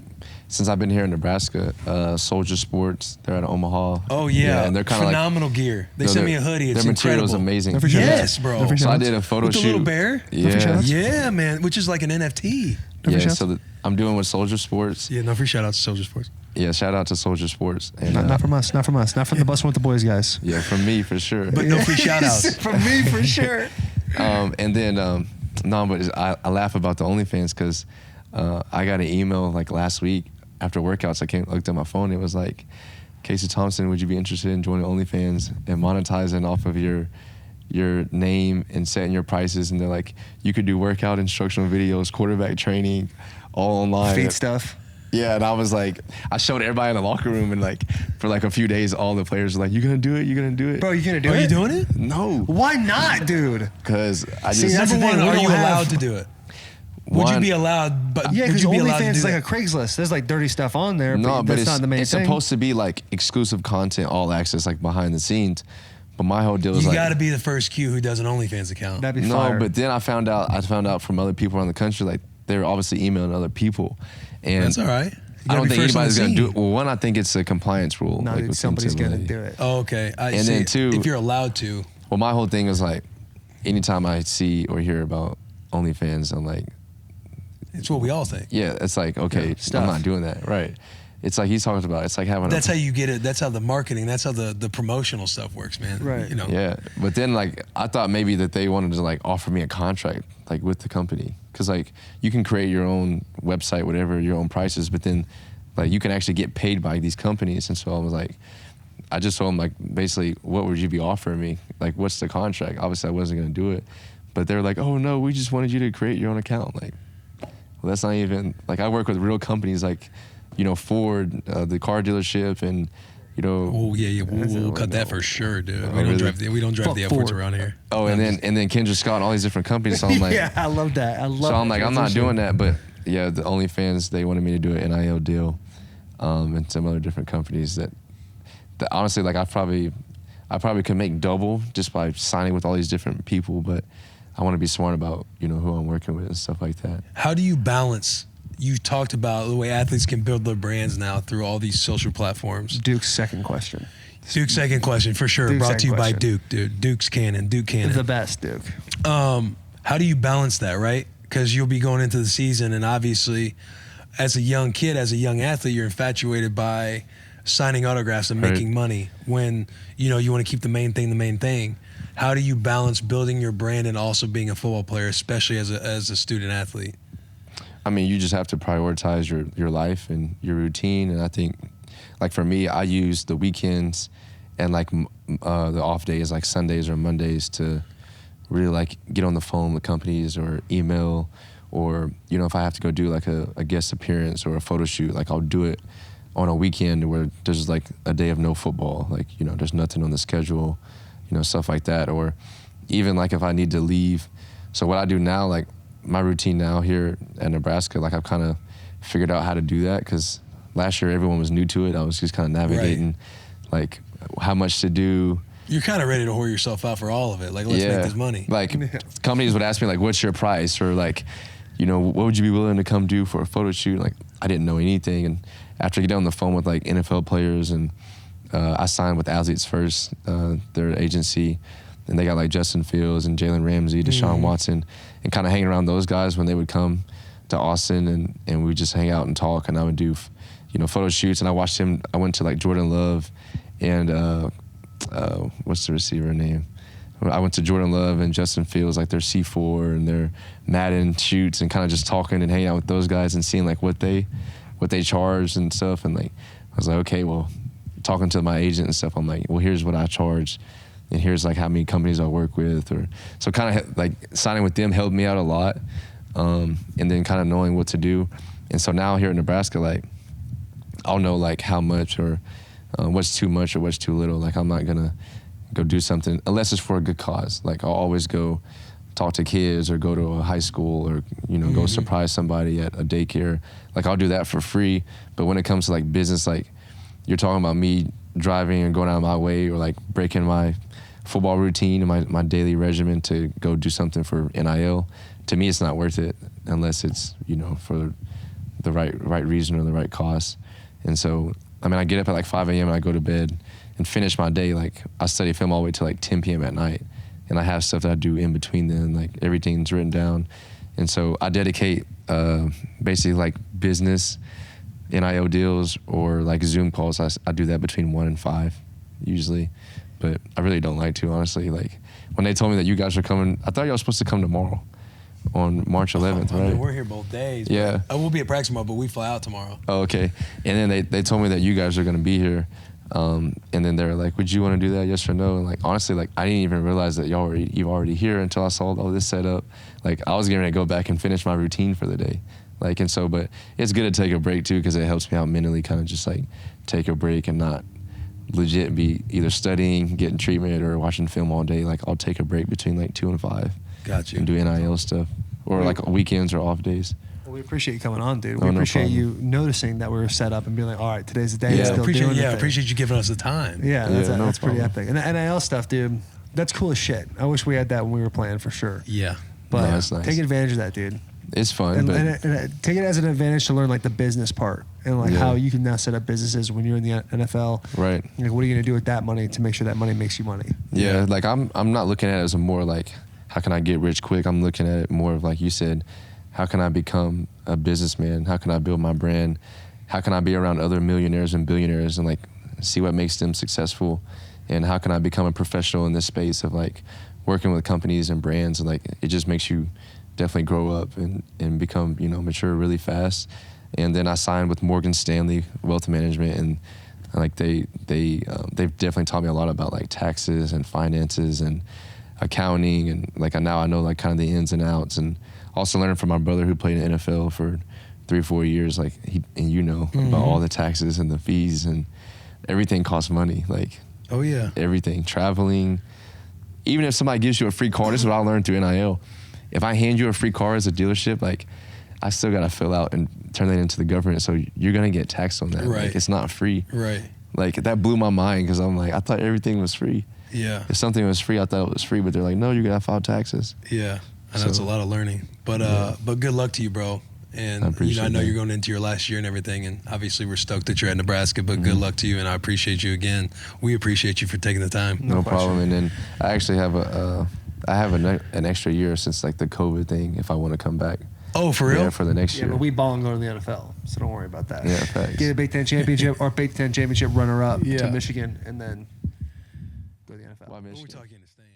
since I've been here in Nebraska, Soldier Sports, they're out of Omaha. Oh yeah, and they're kind of phenomenal gear. They sent me a hoodie. It's their material is incredible. amazing. Yes, bro. So I did a photo With the shoot. little bear? Yeah, Yeah, man, which is like an NFT. yeah. So I'm doing with Soldier Sports. Yeah, no free shout out to Soldier Sports. Yeah, shout out to Soldier Sports. And, Not from us. Not from us. Not from the Bussin with the Boys guys. Yeah, from me for sure. But no free shout outs. From me for sure. And then no, but I laugh about the OnlyFans because I got an email like last week after workouts. I looked at my phone. It was like, Casey Thompson, would you be interested in joining OnlyFans and monetizing off of your name and setting your prices? And they're like, you could do workout instructional videos, quarterback training, all online. Feed stuff. Yeah, and I was like, I showed everybody in the locker room, and like for like a few days, all the players were like, "You gonna do it? You gonna do it?" Bro, you gonna do it? Are you doing it? No, Why not, dude? because I See, just that's the Number thing, one, we are you don't have- allowed to do it? Would you be allowed? But Yeah, would because you be allowed to OnlyFans do is like that? a Craigslist. There's like dirty stuff on there, no, but but that's not the main it's thing. supposed to be like exclusive content, all access, like behind the scenes. But my whole deal is You like, got to be the first Q who does an OnlyFans account. That'd be no, fire. but then I found out from other people around the country, like they were obviously emailing other people, and That's all right. You I gotta don't be think first on anybody's the gonna do scene. it. Well, one, I think it's a compliance rule. No, like dude, with somebody's gonna NCAA. do it. Oh, okay. And see. then, too- if you're allowed to. Well, my whole thing is like, anytime I see or hear about OnlyFans, I'm like, It's what we all think. yeah, it's like, okay, stuff. I'm not doing that, right? It's like he's talking about. It's like having. That's how you get it. That's how the marketing. That's how the promotional stuff works, man. Right. You know. Yeah, but then like I thought maybe that they wanted to like offer me a contract like with the company, because like you can create your own website, whatever, your own prices, but then like you can actually get paid by these companies. And so I was like, I just told them like basically, what would you be offering me? Like, what's the contract? Obviously, I wasn't gonna do it, but they were like, oh no, we just wanted you to create your own account. Like, well, that's not even like I work with real companies like, you know, Ford, the car dealership, and you know. Oh yeah. We'll cut that for sure, dude. We don't really? drive the airports Ford. around here. Oh, and then Kendra Scott, and all these different companies. So I'm like, yeah, I love that. I love. so I'm that like, I'm not transition. doing that. But yeah, the OnlyFans, they wanted me to do an NIL deal, and some other different companies that honestly, like I probably could make double just by signing with all these different people. But I want to be smart about, you know, who I'm working with and stuff like that. How do you balance? You talked about the way athletes can build their brands now through all these social platforms. Duke's second question. Duke's second question for sure. Duke's Brought to you second by question. Duke, dude. Duke's Cannon. Duke Cannon. The best, Duke. How do you balance that, right? Because you'll be going into the season, and obviously, as a young kid, as a young athlete, you're infatuated by signing autographs and Right. making money. When you know you want to keep the main thing the main thing. How do you balance building your brand and also being a football player, especially as a student athlete? I mean, you just have to prioritize your life and your routine. And I think, like for me, I use the weekends and like the off days, like Sundays or Mondays, to really like get on the phone with companies or email, or you know, if I have to go do like a guest appearance or a photo shoot, like I'll do it on a weekend where there's like a day of no football, like, you know, there's nothing on the schedule, you know, stuff like that. Or even like if I need to leave. So what I do now, like my routine now here at Nebraska, like I've kind of figured out how to do that, because last year everyone was new to it. I was just kind of navigating like how much to do. You're kind of ready to whore yourself out for all of it. Like, let's make this money. Like companies would ask me like, what's your price? Or like, you know, what would you be willing to come do for a photo shoot? Like I didn't know anything. And after I get on the phone with like NFL players, and I signed with Athletes First, their agency, and they got like Justin Fields and Jalen Ramsey, Deshaun Watson, and kind of hanging around those guys when they would come to Austin, and we would just hang out and talk, and I would do, you know, photo shoots. And I watched him. I went to like Jordan Love and what's the receiver name? I went to Jordan Love and Justin Fields, like their C4 and their Madden shoots, and kind of just talking and hanging out with those guys and seeing like what they charge and stuff. And like I was like, okay, well, talking to my agent and stuff, I'm like, well, here's what I charge, and here's like how many companies I work with. Or so kind of like signing with them helped me out a lot. and then kind of knowing what to do. And so now here in Nebraska, like, I'll know like how much or what's too much or what's too little. Like, I'm not gonna go do something unless it's for a good cause. Like, I'll always go talk to kids or go to a high school or, you know, go surprise somebody at a daycare. Like, I'll do that for free. But when it comes to like business, like you're talking about me driving and going out of my way or like breaking my football routine and my daily regimen to go do something for NIL, to me, it's not worth it unless it's, you know, for the right reason or the right cause. And so, I mean, I get up at like 5 a.m. and I go to bed and finish my day. Like, I study film all the way till like 10 p.m. at night. And I have stuff that I do in between then, like everything's written down. And so I dedicate basically like business, NIL deals, or like Zoom calls. I do that between 1 and 5 usually. But I really don't like to, honestly. Like, when they told me that you guys are coming, I thought y'all were supposed to come tomorrow on March 11th, right? Man, we're here both days. Yeah. We'll be at practice tomorrow, but we fly out tomorrow. Oh, okay. And then they told me that you guys are going to be here. And then they were like, would you want to do that, yes or no? And like, honestly, like, I didn't even realize that you're already here until I saw all this set up. Like, I was getting ready to go back and finish my routine for the day. Like, and so, but it's good to take a break too, because it helps me out mentally, kind of just like take a break and not legit be either studying, getting treatment, or watching film all day. Like, I'll take a break between like 2 and 5. Gotcha. And do NIL stuff, or like weekends or off days. Well, we appreciate you coming on, dude. We appreciate you noticing that we were set up and being like, all right, today's the day. Yeah, appreciate you giving us the time. Yeah, that's pretty epic. And the NIL stuff, dude, that's cool as shit. I wish we had that when we were playing, for sure. Yeah. But no, that's nice. Take advantage of that, dude. It's fun. And take it as an advantage to learn like the business part and like how you can now set up businesses when you're in the NFL. Right. Like, what are you going to do with that money to make sure that money makes you money? Yeah, like I'm not looking at it as a more like, how can I get rich quick? I'm looking at it more of, like you said, how can I become a businessman? How can I build my brand? How can I be around other millionaires and billionaires and like see what makes them successful? And how can I become a professional in this space of like working with companies and brands? And like, it just makes you definitely grow up and become, you know, mature really fast. And then I signed with Morgan Stanley Wealth Management, and like they've definitely taught me a lot about like taxes and finances and accounting, and like now I know like kind of the ins and outs, and also learning from my brother who played in the NFL for 3 or 4 years, like about all the taxes and the fees, and everything costs money, like everything, traveling. Even if somebody gives you a free car, this is what I learned through NIL. If I hand you a free car as a dealership, like, I still got to fill out and turn that into the government. So you're going to get taxed on that. Right. Like, it's not free. Right. Like, that blew my mind, because I'm like, I thought everything was free. Yeah. If something was free, I thought it was free, but they're like, no, you're going to file taxes. Yeah. I know it's a lot of learning, but good luck to you, bro. And I know you're going into your last year and everything, and obviously we're stoked that you're at Nebraska, but good luck to you, and I appreciate you again. We appreciate you for taking the time. No problem. And then I actually have an extra year since like the COVID thing, if I want to come back. Oh, for real? Yeah, for the next year. Yeah, but we ball and go to the NFL, so don't worry about that. Yeah, thanks. Get a Big Ten championship or Big Ten championship runner-up to Michigan, and then go to the NFL. We're talking in the stands.